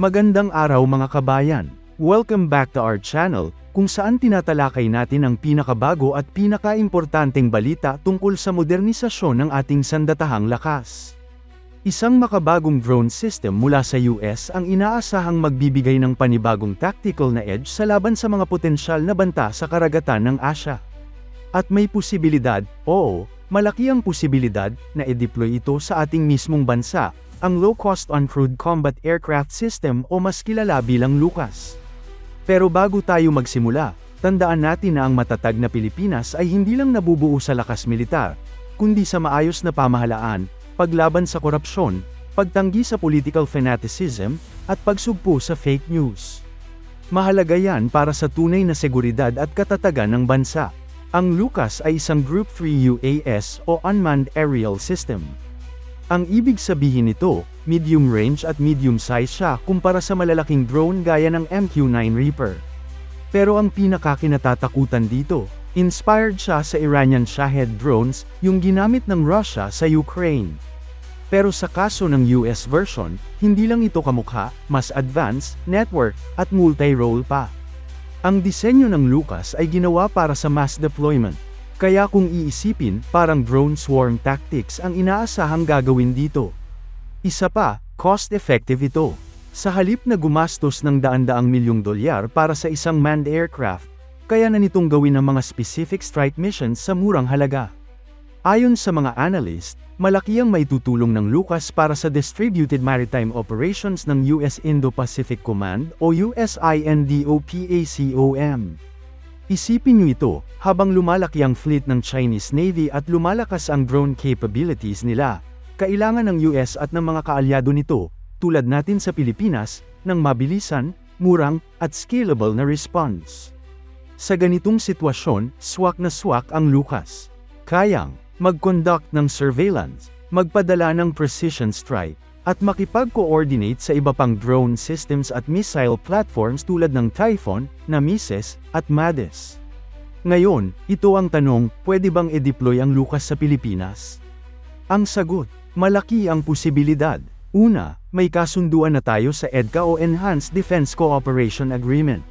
Magandang araw mga kabayan. Welcome back to our channel, kung saan tinatalakay natin ang pinakabago at pinakaimportanteng balita tungkol sa modernisasyon ng ating sandatahang lakas. Isang makabagong drone system mula sa US ang inaasahang magbibigay ng panibagong tactical na edge sa laban sa mga potensyal na banta sa karagatan ng Asya. At may posibilidad, malaki ang posibilidad, na i-deploy ito sa ating mismong bansa, ang Low-Cost Uncrewed Combat Aircraft System o mas kilala bilang LUCAS. Pero bago tayo magsimula, tandaan natin na ang matatag na Pilipinas ay hindi lang nabubuo sa lakas militar, kundi sa maayos na pamahalaan, paglaban sa korupsyon, pagtanggi sa political fanaticism, at pagsugpo sa fake news. Mahalaga yan para sa tunay na seguridad at katatagan ng bansa. Ang LUCAS ay isang Group 3 UAS o Unmanned Aerial System. Ang ibig sabihin nito, medium range at medium size siya kumpara sa malalaking drone gaya ng MQ-9 Reaper. Pero ang pinakakinatatakutan dito, inspired siya sa Iranian Shahed drones, yung ginamit ng Russia sa Ukraine. Pero sa kaso ng US version, hindi lang ito kamukha, mas advanced, network, at multi-role pa. Ang disenyo ng LUCAS ay ginawa para sa mass deployment. Kaya kung iisipin, parang drone swarm tactics ang inaasahang gagawin dito. Isa pa, cost-effective ito. Sa halip na gumastos ng daan-daang milyong dolyar para sa isang manned aircraft, kaya na nitong gawin ang mga specific strike missions sa murang halaga. Ayon sa mga analyst, malaki ang maitutulong ng LUCAS para sa Distributed Maritime Operations ng US Indo-Pacific Command o USINDOPACOM. Isipin niyo ito, habang lumalaki ang fleet ng Chinese Navy at lumalakas ang drone capabilities nila, kailangan ng US at ng mga kaalyado nito, tulad natin sa Pilipinas, ng mabilisan, murang, at scalable na response. Sa ganitong sitwasyon, swak na swak ang LUCAS. Kayang mag-conduct ng surveillance, magpadala ng precision strike, at makipag-coordinate sa iba pang drone systems at missile platforms tulad ng Typhoon, Nemesis, at MADES. Ngayon, ito ang tanong, pwede bang i-deploy ang LUCAS sa Pilipinas? Ang sagot, malaki ang posibilidad. Una, may kasunduan na tayo sa EDCA o Enhanced Defense Cooperation Agreement.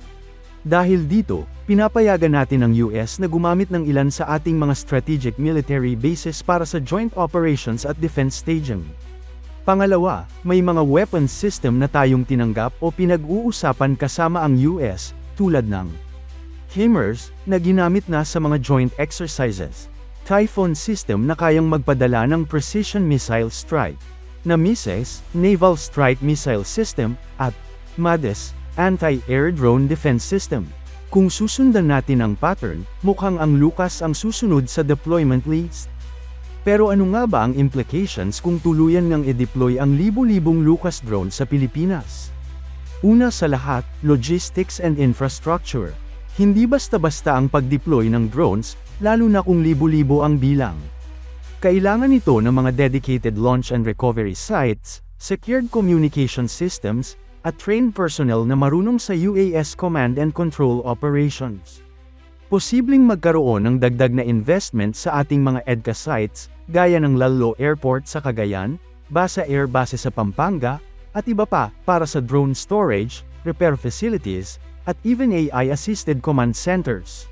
Dahil dito, pinapayagan natin ang US na gumamit ng ilan sa ating mga strategic military bases para sa joint operations at defense staging. Pangalawa, may mga weapons system na tayong tinanggap o pinag-uusapan kasama ang US, tulad ng HIMARS, na ginamit na sa mga joint exercises, Typhoon system na kayang magpadala ng precision missile strike, Nemesis, Naval Strike Missile System, at MADES, Anti-Air Drone Defense System. Kung susundan natin ang pattern, mukhang ang LUCAS ang susunod sa deployment list. Pero ano nga ba ang implications kung tuluyan ngang i-deploy ang libu-libong LUCAS drone sa Pilipinas? Una sa lahat, logistics and infrastructure. Hindi basta-basta ang pag-deploy ng drones, lalo na kung libu-libo ang bilang. Kailangan ito ng mga dedicated launch and recovery sites, secured communication systems, at trained personnel na marunong sa UAS command and control operations. Posibleng magkaroon ng dagdag na investment sa ating mga EDCA sites, gaya ng Lalo Airport sa Cagayan, Basa Air Base sa Pampanga, at iba pa, para sa drone storage, repair facilities, at even AI-assisted command centers.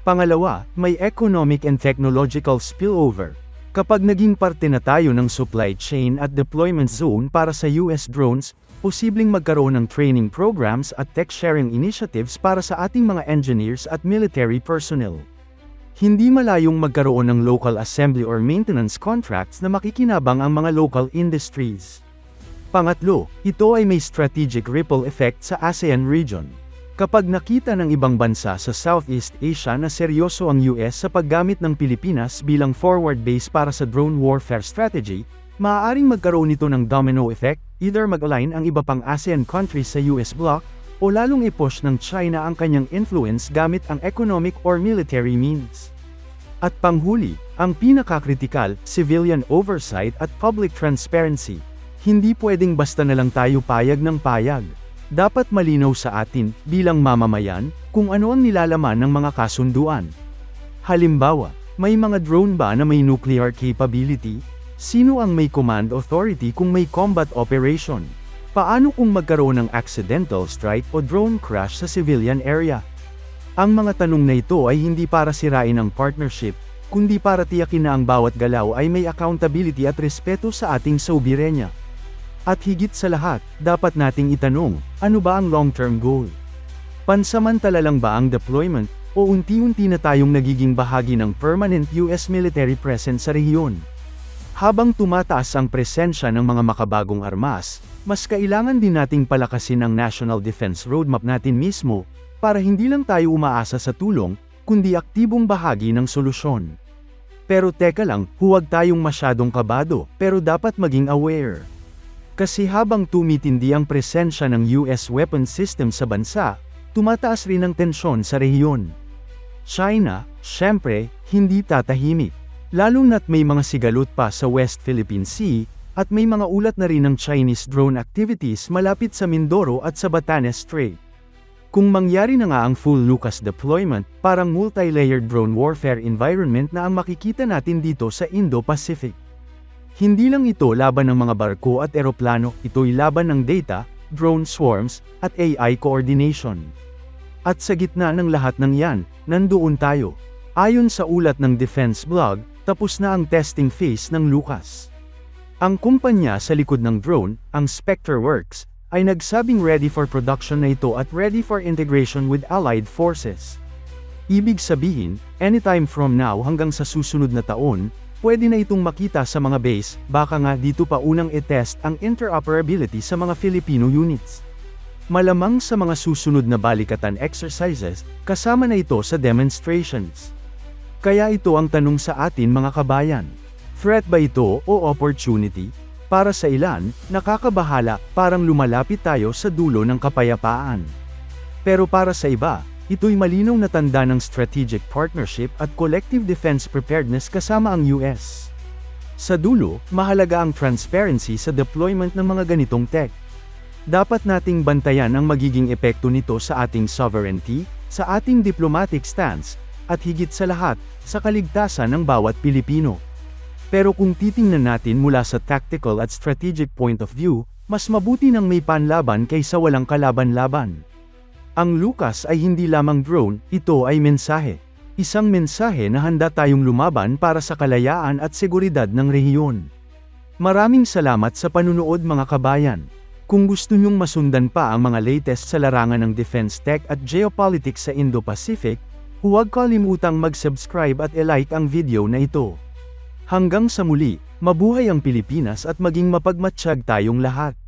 Pangalawa, may economic and technological spillover. Kapag naging parte na tayo ng supply chain at deployment zone para sa US drones, posibleng magkaroon ng training programs at tech-sharing initiatives para sa ating mga engineers at military personnel. Hindi malayong magkaroon ng local assembly or maintenance contracts na makikinabang ang mga local industries. Pangatlo, ito ay may strategic ripple effect sa ASEAN region. Kapag nakita ng ibang bansa sa Southeast Asia na seryoso ang US sa paggamit ng Pilipinas bilang forward base para sa drone warfare strategy, maaaring magkaroon nito ng domino effect, either mag-align ang iba pang ASEAN countries sa US bloc, o lalong i-push ng China ang kanyang influence gamit ang economic or military means. At panghuli, ang pinakakritikal, civilian oversight at public transparency. Hindi pwedeng basta na lang tayo payag ng payag. Dapat malinaw sa atin, bilang mamamayan, kung ano ang nilalaman ng mga kasunduan. Halimbawa, may mga drone ba na may nuclear capability? Sino ang may command authority kung may combat operation? Paano kung magkaroon ng accidental strike o drone crash sa civilian area? Ang mga tanong na ito ay hindi para sirain ang partnership, kundi para tiyakin na ang bawat galaw ay may accountability at respeto sa ating soberenya. At higit sa lahat, dapat nating itanong, ano ba ang long-term goal? Pansamantala lang ba ang deployment, o unti-unti na tayong nagiging bahagi ng permanent US military presence sa rehiyon? Habang tumataas ang presensya ng mga makabagong armas, mas kailangan din nating palakasin ang National Defense Roadmap natin mismo, para hindi lang tayo umaasa sa tulong, kundi aktibong bahagi ng solusyon. Pero teka lang, huwag tayong masyadong kabado, pero dapat maging aware. Kasi habang tumitindi ang presensya ng US weapon system sa bansa, tumataas rin ang tensyon sa rehiyon. China, syempre, hindi tatahimik. Lalo na't may mga sigalot pa sa West Philippine Sea, at may mga ulat na rin ng Chinese drone activities malapit sa Mindoro at sa Batanes Strait. Kung mangyari na nga ang full LUCAS deployment, parang multi-layered drone warfare environment na ang makikita natin dito sa Indo-Pacific. Hindi lang ito laban ng mga barko at eroplano, ito'y laban ng data, drone swarms, at AI coordination. At sa gitna ng lahat ng yan, nandoon tayo. Ayon sa ulat ng Defense Blog, tapos na ang testing phase ng LUCAS. Ang kumpanya sa likod ng drone, ang SpectreWorks, ay nagsabing ready for production na ito at ready for integration with allied forces. Ibig sabihin, anytime from now hanggang sa susunod na taon, pwede na itong makita sa mga base, baka nga dito pa unang i-test ang interoperability sa mga Filipino units. Malamang sa mga susunod na balikatan exercises, kasama na ito sa demonstrations. Kaya ito ang tanong sa atin mga kabayan. Threat ba ito o opportunity? Para sa ilan, nakakabahala, parang lumalapit tayo sa dulo ng kapayapaan. Pero para sa iba, ito'y malinaw na tanda ng strategic partnership at collective defense preparedness kasama ang US. Sa dulo, mahalaga ang transparency sa deployment ng mga ganitong tech. Dapat nating bantayan ang magiging epekto nito sa ating sovereignty, sa ating diplomatic stance, at higit sa lahat, sa kaligtasan ng bawat Pilipino. Pero kung titingnan natin mula sa tactical at strategic point of view, mas mabuti nang may panlaban kaysa walang kalaban-laban. Ang LUCAS ay hindi lamang drone, ito ay mensahe. Isang mensahe na handa tayong lumaban para sa kalayaan at seguridad ng rehiyon. Maraming salamat sa panunood mga kabayan. Kung gusto nyong masundan pa ang mga latest sa larangan ng defense tech at geopolitics sa Indo-Pacific, huwag kalimutang mag-subscribe at i-like ang video na ito. Hanggang sa muli, mabuhay ang Pilipinas at maging mapagmatsyag tayong lahat.